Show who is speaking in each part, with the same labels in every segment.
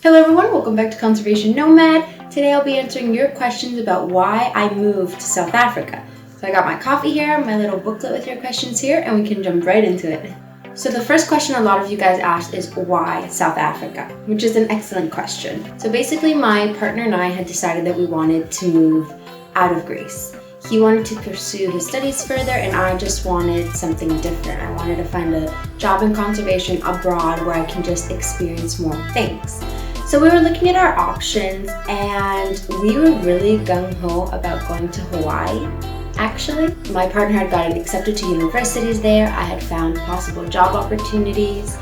Speaker 1: Hello everyone, welcome back to Conservation Nomad. Today I'll be answering your questions about why I moved to South Africa. So I got my coffee here, my little booklet with your questions here, and we can jump right into it. So the first question a lot of you guys asked is why South Africa, which is an excellent question. So basically my partner and I had decided that we wanted to move out of Greece. He wanted to pursue his studies further and I just wanted something different. I wanted to find a job in conservation abroad where I can just experience more things. So we were looking at our options and we were really gung-ho about going to Hawaii. Actually, my partner had gotten accepted to universities there. I had found possible job opportunities,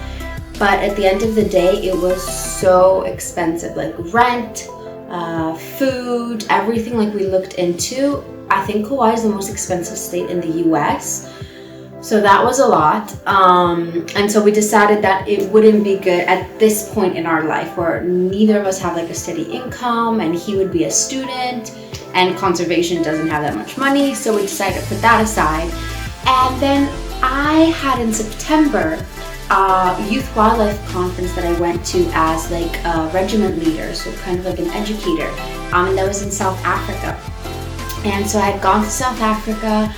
Speaker 1: but at the end of the day, it was so expensive, like rent, food, everything like we looked into. I think Hawaii is the most expensive state in the US. So that was a lot. And so we decided that it wouldn't be good at this point in our life where neither of us have like a steady income and he would be a student and conservation doesn't have that much money. So we decided to put that aside. And then I had in September a youth wildlife conference that I went to as like a regiment leader, so kind of like an educator. And that was in South Africa. And so I had gone to South Africa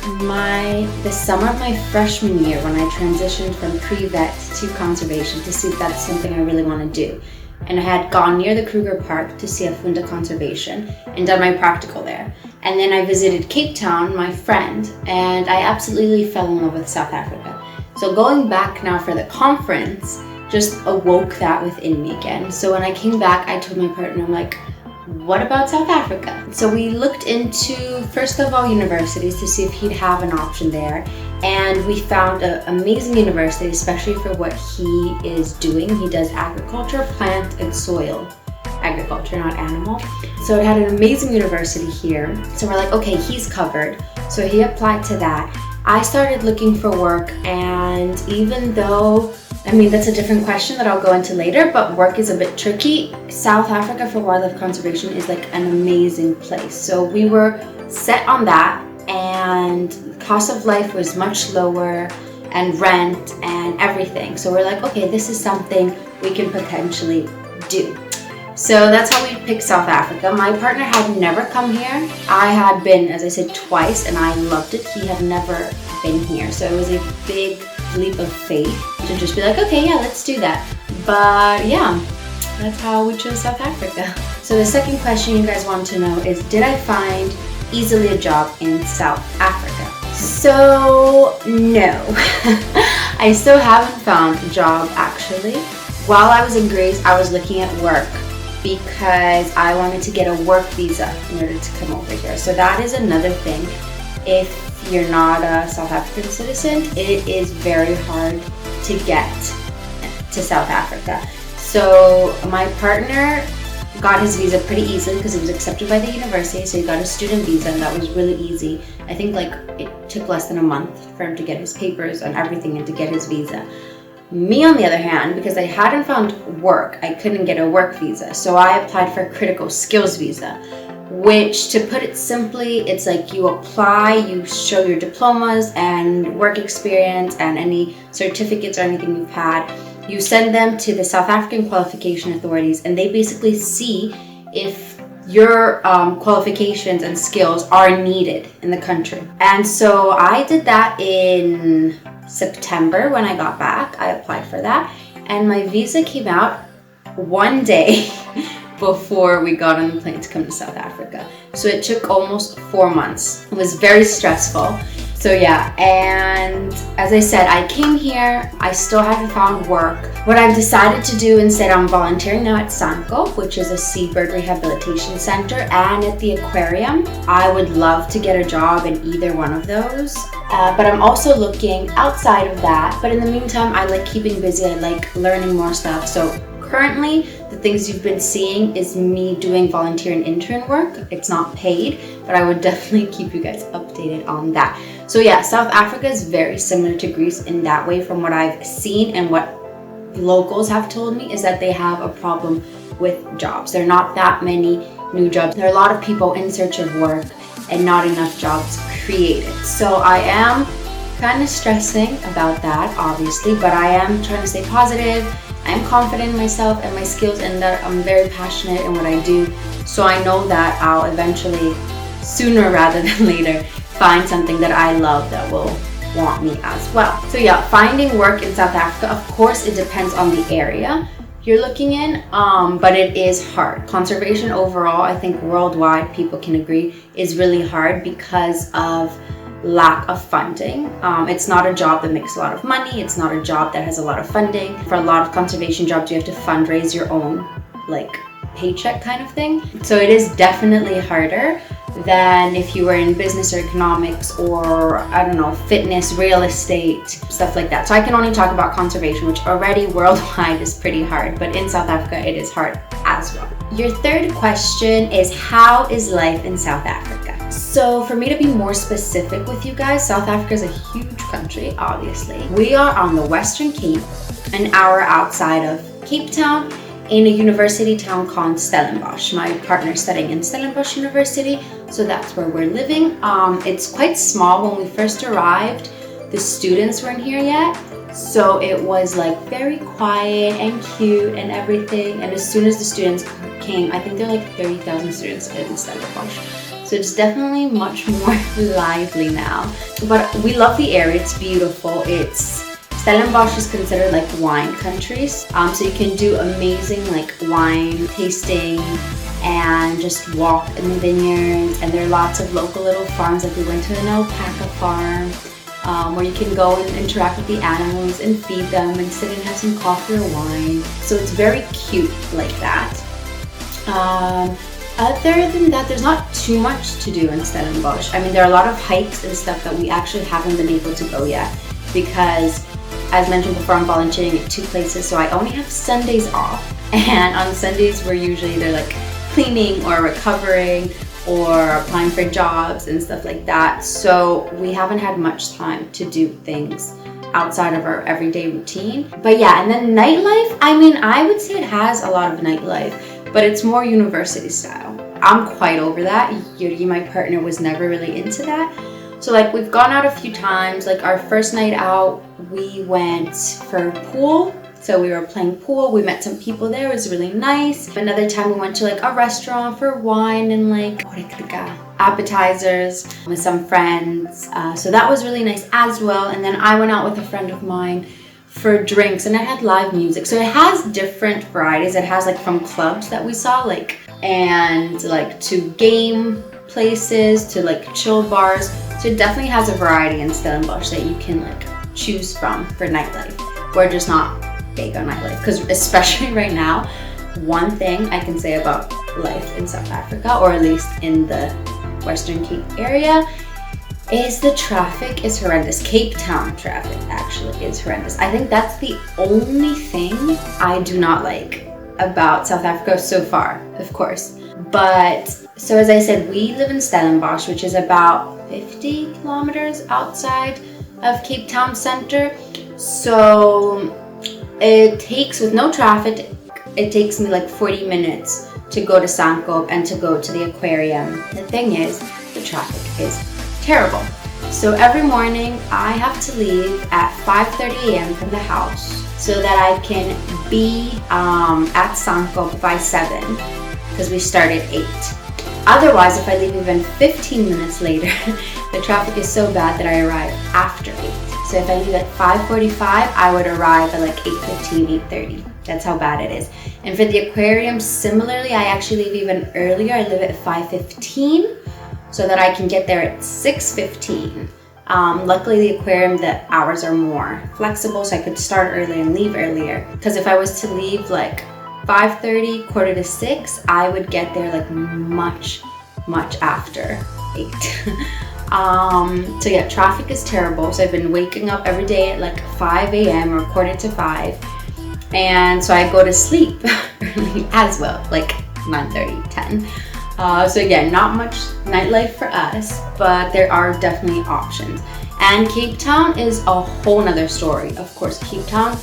Speaker 1: the summer of my freshman year when I transitioned from pre-vet to conservation to see if that's something I really want to do. And I had gone near the Kruger Park to see Afunda Conservation and done my practical there. And then I visited Cape Town, my friend, and I absolutely fell in love with South Africa. So going back now for the conference just awoke that within me again. So when I came back, I told my partner, I'm like, what about South Africa? So we looked into, first of all, universities to see if he'd have an option there. And we found an amazing university, especially for what he is doing. He does agriculture, plant and soil agriculture, not animal. So it had an amazing university here. So we're like, okay, he's covered. So he applied to that. I started looking for work, and even though that's a different question that I'll go into later, but work is a bit tricky. South Africa for wildlife conservation is like an amazing place. So we were set on that, and cost of life was much lower and rent and everything. So we're like, okay, this is something we can potentially do. So that's how we picked South Africa. My partner had never come here. I had been, as I said, twice and I loved it. He had never been here. So it was a big leap of faith to just be like, okay, yeah, let's do that. But yeah, that's how we chose South Africa. So the second question you guys want to know is, did I find easily a job in South Africa? So no, I still haven't found a job actually. While I was in Greece, I was looking at work because I wanted to get a work visa in order to come over here. So that is another thing. If you're not a South African citizen, it is very hard to get to South Africa. So my partner got his visa pretty easily because he was accepted by the university, so he got a student visa and that was really easy. I think like it took less than a month for him to get his papers and everything and to get his visa. Me, on the other hand, because I hadn't found work, I couldn't get a work visa. So I applied for a critical skills visa, which, to put it simply, it's like you apply, you show your diplomas and work experience and any certificates or anything you've had. You send them to the South African qualification authorities and they basically see if your qualifications and skills are needed in the country. And so I did that in September when I got back. I applied for that and my visa came out one day before we got on the plane to come to South Africa. So it took almost 4 months. It was very stressful. So yeah, and as I said, I came here, I still haven't found work. What I've decided to do instead, I'm volunteering now at Sanko, which is a seabird rehabilitation center, and at the aquarium. I would love to get a job in either one of those. But I'm also looking outside of that. But in the meantime, I like keeping busy, I like learning more stuff. So currently, the things you've been seeing is me doing volunteer and intern work. It's not paid, but I would definitely keep you guys updated on that. So yeah, South Africa is very similar to Greece in that way from what I've seen, and what locals have told me is that they have a problem with jobs. There are not that many new jobs. There are a lot of people in search of work and not enough jobs created. So I am kind of stressing about that, obviously, but I am trying to stay positive I'm confident in myself and my skills, and that I'm very passionate in what I do. So I know that I'll eventually, sooner rather than later, find something that I love that will want me as well. So yeah, finding work in South Africa, of course it depends on the area you're looking in, but it is hard. Conservation overall, I think worldwide people can agree, is really hard because of lack of funding. It's not a job that makes a lot of money. It's not a job that has a lot of funding. For a lot of conservation jobs, you have to fundraise your own paycheck kind of thing. So it is definitely harder than if you were in business or economics or, I don't know, fitness, real estate, stuff like that. So I can only talk about conservation, which already worldwide is pretty hard, but in South Africa it is hard as well. Your third question is, how is life in South Africa? So for me to be more specific with you guys, South Africa is a huge country, obviously. We are on the Western Cape, an hour outside of Cape Town, in a university town called Stellenbosch. My partner's studying in Stellenbosch University, so that's where we're living. It's quite small. When we first arrived, the students weren't here yet, so it was very quiet and cute and everything. And as soon as the students came, I think there are 30,000 students in Stellenbosch, so it's definitely much more lively now. But we love the area. It's beautiful. Stellenbosch is considered wine countries, so you can do amazing wine tasting and just walk in the vineyards, and there are lots of local little farms. We went to an alpaca farm where you can go and interact with the animals and feed them and sit and have some coffee or wine. So it's very cute like that. Other than that, there's not too much to do in Stellenbosch. I mean, there are a lot of hikes and stuff that we actually haven't been able to go yet because, as mentioned before, I'm volunteering at 2 places, so I only have Sundays off. And on Sundays, we're usually either cleaning or recovering or applying for jobs and stuff like that. So we haven't had much time to do things outside of our everyday routine. But yeah, and then nightlife, I mean, I would say it has a lot of nightlife, but it's more university style. I'm quite over that. Yuri, my partner, was never really into that. So we've gone out a few times. Our first night out, we went for pool. So we were playing pool. We met some people there. It was really nice. Another time we went to a restaurant for wine and appetizers with some friends. So that was really nice as well. And then I went out with a friend of mine for drinks, and it had live music. So it has different varieties. It has from clubs that we saw, and to game places, to chill bars. So it definitely has a variety in Stellenbosch that you can choose from for nightlife. We're just not big on nightlife, because especially right now, one thing I can say about life in South Africa, or at least in the Western Cape area, is the traffic is horrendous. Cape Town traffic actually is horrendous. I think that's the only thing I do not like about South Africa so far, of course. But so as I said, we live in Stellenbosch, which is about 50 kilometers outside of Cape Town Center. So it takes, with no traffic, it takes me 40 minutes to go to Sankoop and to go to the aquarium. The thing is, the traffic is terrible. So every morning I have to leave at 5:30 a.m. from the house so that I can be at Sankoop by 7, because we start at 8. Otherwise, if I leave even 15 minutes later, the traffic is so bad that I arrive after 8. So if I leave at 5:45, I would arrive at 8:15, 8:30. That's how bad it is. And for the aquarium, similarly, I actually leave even earlier. I leave at 5:15 so that I can get there at 6:15. Luckily, the aquarium, the hours are more flexible, so I could start early and leave earlier. Because if I was to leave 5:30, 5:45, I would get there much after 8. So yeah, traffic is terrible. So I've been waking up every day at 5 a.m. or 4:45, and so I go to sleep early as well, 9:30, 10. So again, not much nightlife for us, but there are definitely options. And Cape Town is a whole nother story. Of course, Cape Town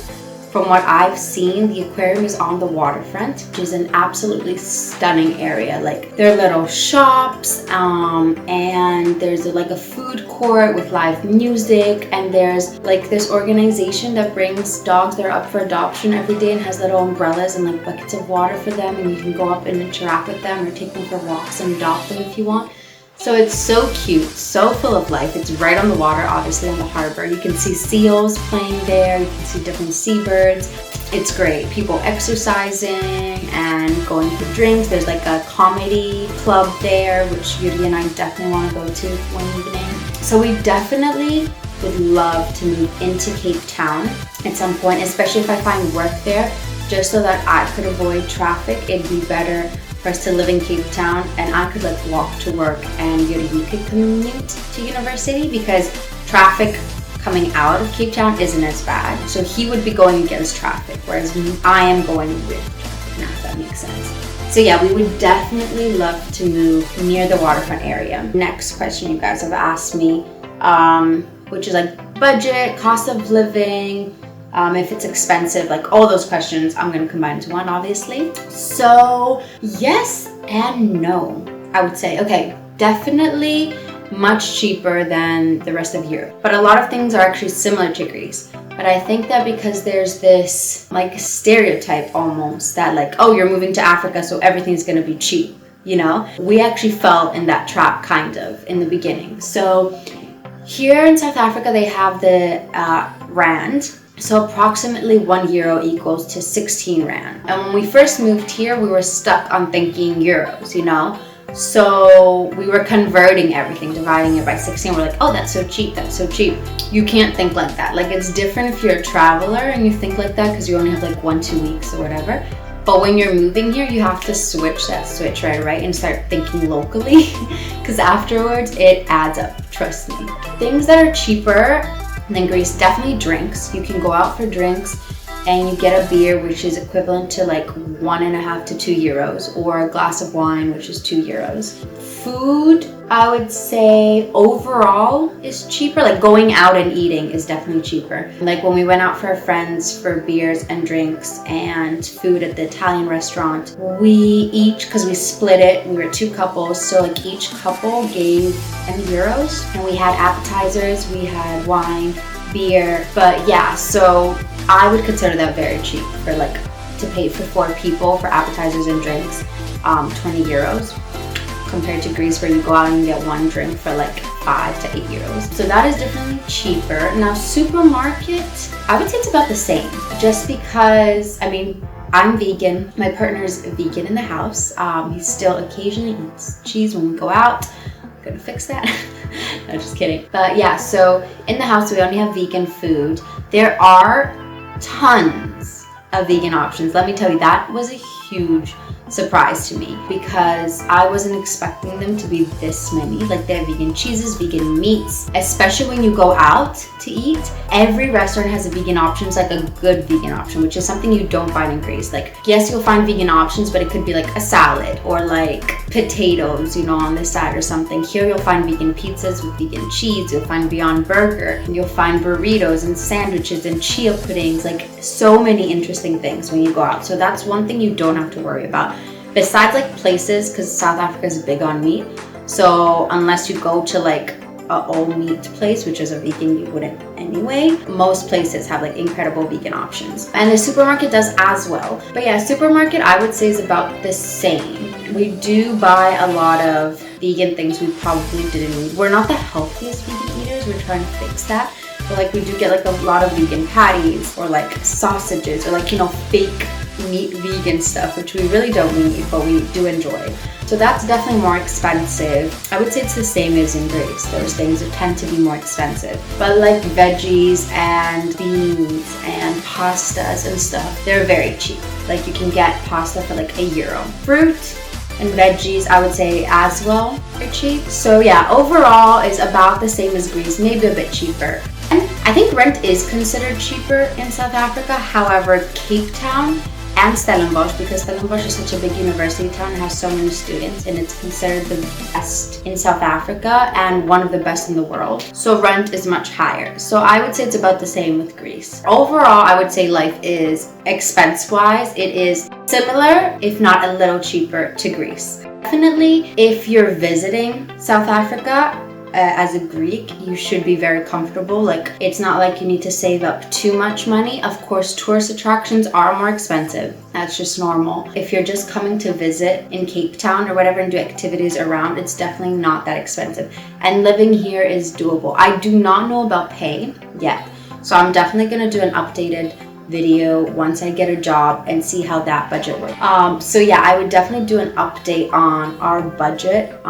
Speaker 1: From what I've seen, the aquarium is on the waterfront, which is an absolutely stunning area. Like, there are little shops, and there's like a food court with live music, and there's like this organization that brings dogs that are up for adoption every day and has little umbrellas and like buckets of water for them, and you can go up and interact with them or take them for walks and adopt them if you want. So it's so cute, so full of life. It's right on the water, obviously on the harbor. You can see seals playing there, you can see different seabirds. It's great. People exercising and going for drinks. There's like a comedy club there, which Yuri and I definitely want to go to one evening. So we definitely would love to move into Cape Town at some point, especially if I find work there, just so that I could avoid traffic. It'd be better for us to live in Cape Town and I could like walk to work and Yuri could commute to university, because traffic coming out of Cape Town isn't as bad. So he would be going against traffic, whereas I am going with traffic, now if that makes sense. So yeah, we would definitely love to move near the waterfront area. Next question you guys have asked me, which is like budget, cost of living, if it's expensive, like all those questions I'm going to combine into one, obviously. So yes and no, I would say. Okay, definitely much cheaper than the rest of Europe, but a lot of things are actually similar to Greece. But I think that because there's this like stereotype almost that like, oh, you're moving to Africa, so everything's going to be cheap, you know? We actually fell in that trap kind of in the beginning. So here in South Africa, they have the rand. So approximately €1 equals to 16 rand. And when we first moved here, we were stuck on thinking euros, you know? So we were converting everything, dividing it by 16. We're like, oh, that's so cheap, that's so cheap. You can't think like that. Like, it's different if you're a traveler and you think like that because you only have like 1-2 weeks or whatever. But when you're moving here, you have to switch that switch right away and start thinking locally, because afterwards it adds up, trust me. Things that are cheaper than Greece, definitely drinks. You can go out for drinks and you get a beer, which is equivalent to like 1.5 to 2 euros, or a glass of wine, which is 2 euros. Food, I would say overall is cheaper. Like going out and eating is definitely cheaper. Like when we went out for our friends for beers and drinks and food at the Italian restaurant, we each, because we split it, we were 2 couples, so like each couple gave €10, and we had appetizers, we had wine, beer. But yeah, so I would consider that very cheap for like to pay for 4 people for appetizers and drinks, 20 euros. Compared to Greece, where you go out and you get 1 drink for like 5 to 8 euros. So that is definitely cheaper. Now supermarket, I would say it's about the same, just because, I mean, I'm vegan, my partner's vegan in the house. He still occasionally eats cheese when we go out. I'm gonna fix that. No, just kidding. But yeah, so in the house we only have vegan food. There are tons of vegan options. Let me tell you, that was a huge surprise to me because I wasn't expecting them to be this many. Like, they have vegan cheeses, vegan meats, especially when you go out to eat. Every restaurant has a vegan option, it's like a good vegan option, which is something you don't find in Greece. Like, yes, you'll find vegan options, but it could be like a salad or like potatoes, you know, on the side or something. Here you'll find vegan pizzas with vegan cheese, you'll find Beyond Burger, you'll find burritos and sandwiches and chia puddings, like so many interesting things when you go out. So that's one thing you don't have to worry about. Besides like places, because South Africa is big on meat, so unless you go to like a all meat place, which is a vegan, you wouldn't anyway. Most places have like incredible vegan options, and the supermarket does as well. But yeah, supermarket I would say is about the same. We do buy a lot of vegan things we probably didn't need. We're not the healthiest vegan eaters, we're trying to fix that. But like, we do get like a lot of vegan patties or like sausages or like, you know, fake meat vegan stuff, which we really don't need, but we do enjoy. So that's definitely more expensive. I would say it's the same as in Greece. Those things tend to be more expensive. But like veggies and beans and pastas and stuff, they're very cheap. Like, you can get pasta for like €1. Fruit and veggies, I would say as well, are cheap. So yeah, overall is about the same as Greece, maybe a bit cheaper. And I think rent is considered cheaper in South Africa. However, Cape Town and Stellenbosch, because Stellenbosch is such a big university town and has so many students, and it's considered the best in South Africa and one of the best in the world. So rent is much higher. So I would say it's about the same with Greece. Overall, I would say life is, expense-wise, it is similar, if not a little cheaper, to Greece. Definitely, if you're visiting South Africa, as a Greek, you should be very comfortable. Like, it's not like you need to save up too much money. Of course, tourist attractions are more expensive. That's just normal. If you're just coming to visit in Cape Town or whatever and do activities around, it's definitely not that expensive. And living here is doable. I do not know about pay yet, so I'm definitely gonna do an updated video once I get a job and see how that budget works. So yeah, I would definitely do an update on our budget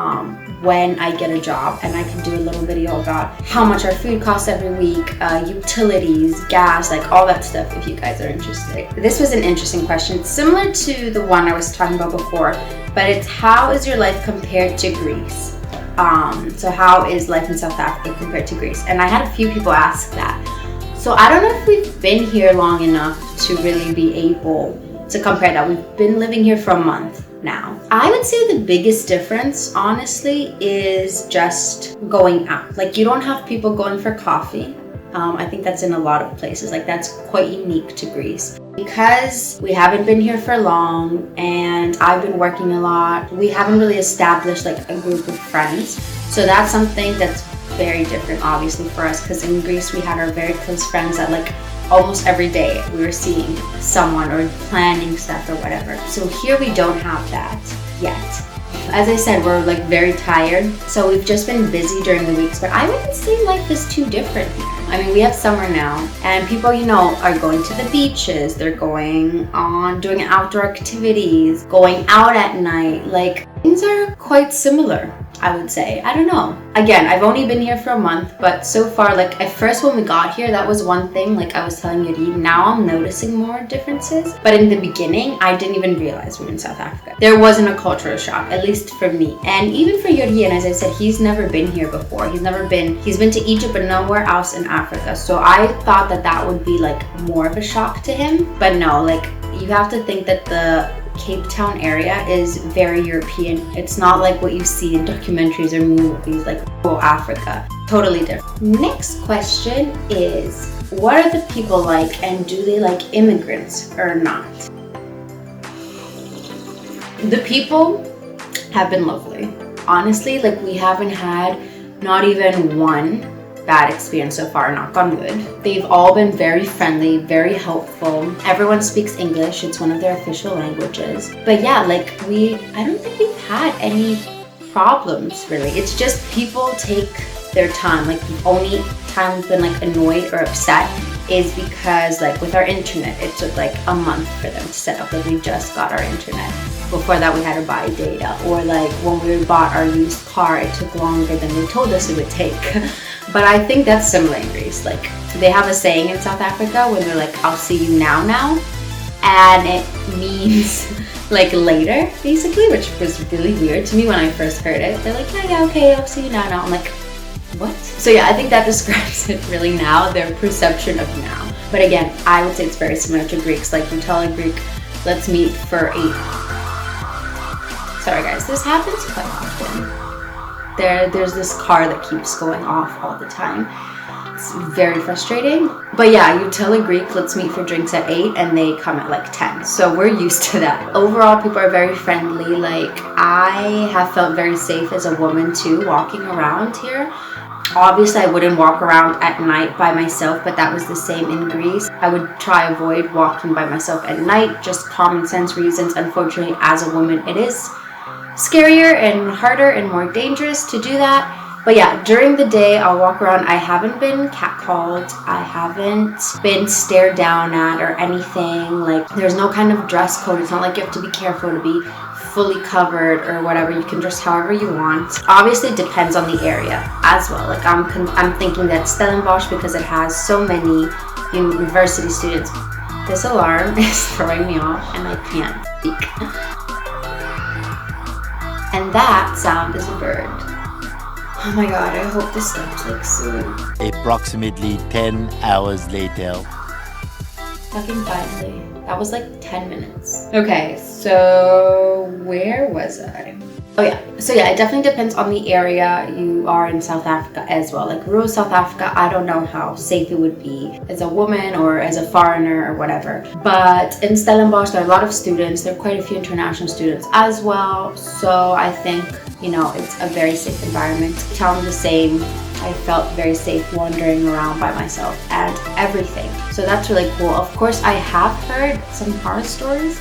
Speaker 1: when I get a job, and I can do a little video about how much our food costs every week, utilities, gas, like all that stuff if you guys are interested. This was an interesting question, similar to the one I was talking about before, but it's how is your life compared to Greece? So how is life in South Africa compared to Greece? And I had a few people ask that. So I don't know if we've been here long enough to really be able to compare that. We've been living here for a month now. I would say the biggest difference, honestly, is just going out. Like, you don't have people going for coffee. I think that's in a lot of places. Like, that's quite unique to Greece. Because we haven't been here for long and I've been working a lot, we haven't really established like a group of friends. So that's something that's very different, obviously, for us, because in Greece we had our very close friends that like almost every day we were seeing someone or planning stuff or whatever. So here we don't have that yet. As I said, we're like very tired, so we've just been busy during the weeks, but I wouldn't say life is too different here. I mean, we have summer now, and people, you know, are going to the beaches, they're going on doing outdoor activities, going out at night. Like, things are quite similar, I would say. I don't know. Again, I've only been here for a month, but so far, like at first when we got here, that was one thing, like I was telling Yuri, now I'm noticing more differences. But in the beginning, I didn't even realize we were in South Africa. There wasn't a cultural shock, at least for me. And even for Yuri, and as I said, he's never been here before. He's been to Egypt, but nowhere else in Africa. So I thought that that would be like more of a shock to him. But no, like you have to think that the Cape Town area is very European. It's not like what you see in documentaries or movies like Africa. Totally different. Next question is, what are the people like, and do they like immigrants or not? The people have been lovely. Honestly, like we haven't had not even one bad experience so far, knock on wood. They've all been very friendly, very helpful. Everyone speaks English, it's one of their official languages. But yeah, like I don't think we've had any problems really. It's just people take their time. Like the only time we've been like annoyed or upset is because like with our internet, it took like a month for them to set up. Like we just got our internet. Before that we had to buy data, or like when we bought our used car, it took longer than they told us it would take. But I think that's similar in Greece. Like they have a saying in South Africa when they're like, I'll see you now, and it means like later, basically, which was really weird to me when I first heard it. They're like, yeah, okay, I'll see you now. I'm like, what? So yeah, I think that describes it really now, their perception of now. But again, I would say it's very similar to Greeks. Like you tell a Greek, let's meet for 8. Sorry guys, this happens quite often. There's this car that keeps going off all the time. It's very frustrating. But yeah, you tell a Greek, let's meet for drinks at 8, and they come at like 10. So we're used to that. Overall, people are very friendly. Like I have felt very safe as a woman too, walking around here. Obviously, I wouldn't walk around at night by myself, but that was the same in Greece. I would try avoid walking by myself at night, just common sense reasons. Unfortunately, as a woman, it is scarier and harder and more dangerous to do that. But yeah, during the day I'll walk around. I haven't been catcalled, I haven't been stared down at or anything. Like there's no kind of dress code. It's not like you have to be careful to be fully covered or whatever. You can dress however you want. Obviously it depends on the area as well. Like I'm thinking that Stellenbosch, because it has so many university students. This alarm is throwing me off and I can't speak. And that sound is a bird. Oh my god, I hope this stops like soon.
Speaker 2: Approximately 10 hours later.
Speaker 1: Fucking finally. That was like 10 minutes. Okay, so where was I? Oh yeah, so yeah, it definitely depends on the area you are in South Africa as well. Like rural South Africa, I don't know how safe it would be as a woman or as a foreigner or whatever. But in Stellenbosch, there are a lot of students. There are quite a few international students as well. So I think, you know, it's a very safe environment. Town the same. I felt very safe wandering around by myself and everything. So that's really cool. Of course, I have heard some horror stories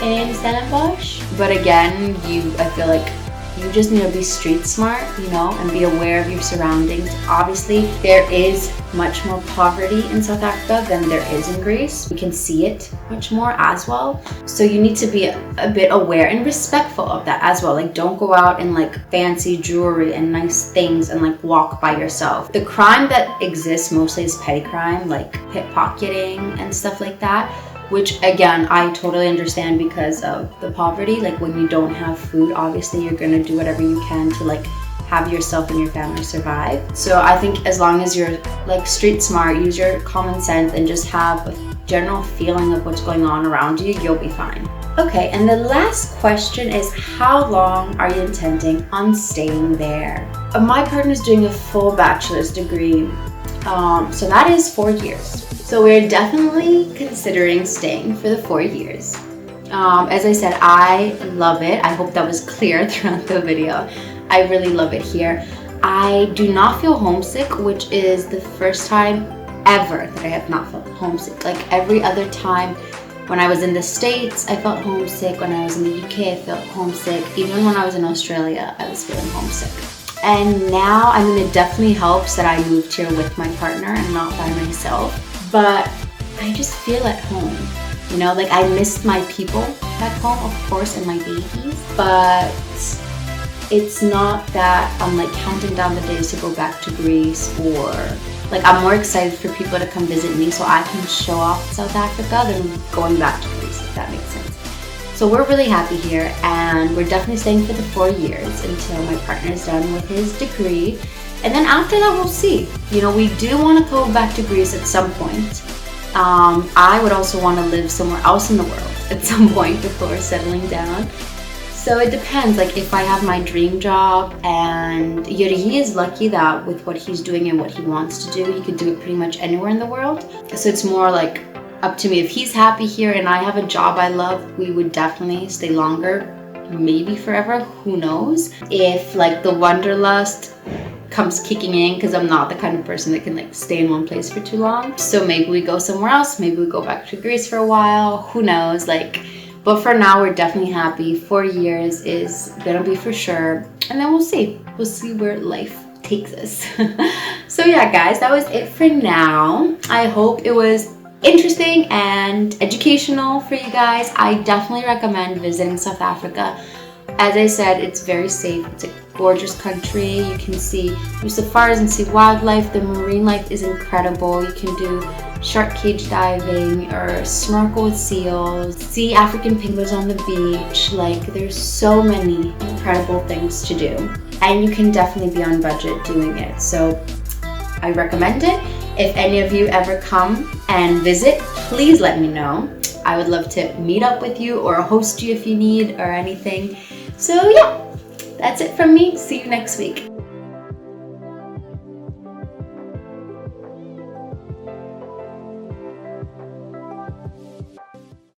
Speaker 1: in Stellenbosch, but again, I feel like you just need to be street smart, you know, and be aware of your surroundings. Obviously, there is much more poverty in South Africa than there is in Greece. We can see it much more as well. So you need to be a bit aware and respectful of that as well. Like, don't go out in like fancy jewelry and nice things and like walk by yourself. The crime that exists mostly is petty crime, like pickpocketing and stuff like that, which again, I totally understand because of the poverty. Like when you don't have food, obviously you're gonna do whatever you can to like have yourself and your family survive. So I think as long as you're like street smart, use your common sense and just have a general feeling of what's going on around you, you'll be fine. Okay, and the last question is, how long are you intending on staying there? My partner's doing a full bachelor's degree, so that is 4 years. So we're definitely considering staying for the 4 years. As I said, I love it. I hope that was clear throughout the video. I really love it here. I do not feel homesick, which is the first time ever that I have not felt homesick. Like every other time when I was in the States, I felt homesick. When I was in the UK, I felt homesick. Even when I was in Australia, I was feeling homesick. And now, I mean, it definitely helps that I moved here with my partner and not by myself. But I just feel at home, you know, like I missed my people back home, of course, and my babies, but it's not that I'm like counting down the days to go back to Greece, or like I'm more excited for people to come visit me so I can show off South Africa than going back to Greece, if that makes sense. So we're really happy here, and we're definitely staying for the 4 years until my partner's done with his degree. And then after that, we'll see. You know, we do want to go back to Greece at some point. I would also want to live somewhere else in the world at some point before settling down. So it depends, like if I have my dream job, and Yuri is lucky that with what he's doing and what he wants to do, he could do it pretty much anywhere in the world. So it's more like up to me. If he's happy here and I have a job I love, we would definitely stay longer, maybe forever, who knows. If like the wanderlust comes kicking in, because I'm not the kind of person that can like stay in one place for too long. So maybe we go somewhere else, maybe we go back to Greece for a while, who knows, like, but for now we're definitely happy. 4 years is gonna be for sure, and then we'll see where life takes us. So yeah guys, that was it for now. I hope it was interesting and educational for you guys. I definitely recommend visiting South Africa. As I said, it's very safe. It's a gorgeous country. You can do safaris and see wildlife. The marine life is incredible. You can do shark cage diving or snorkel with seals, see African penguins on the beach. Like, there's so many incredible things to do, and you can definitely be on budget doing it. So I recommend it. If any of you ever come and visit, please let me know. I would love to meet up with you or host you if you need or anything. So yeah, that's it from me. See you next week.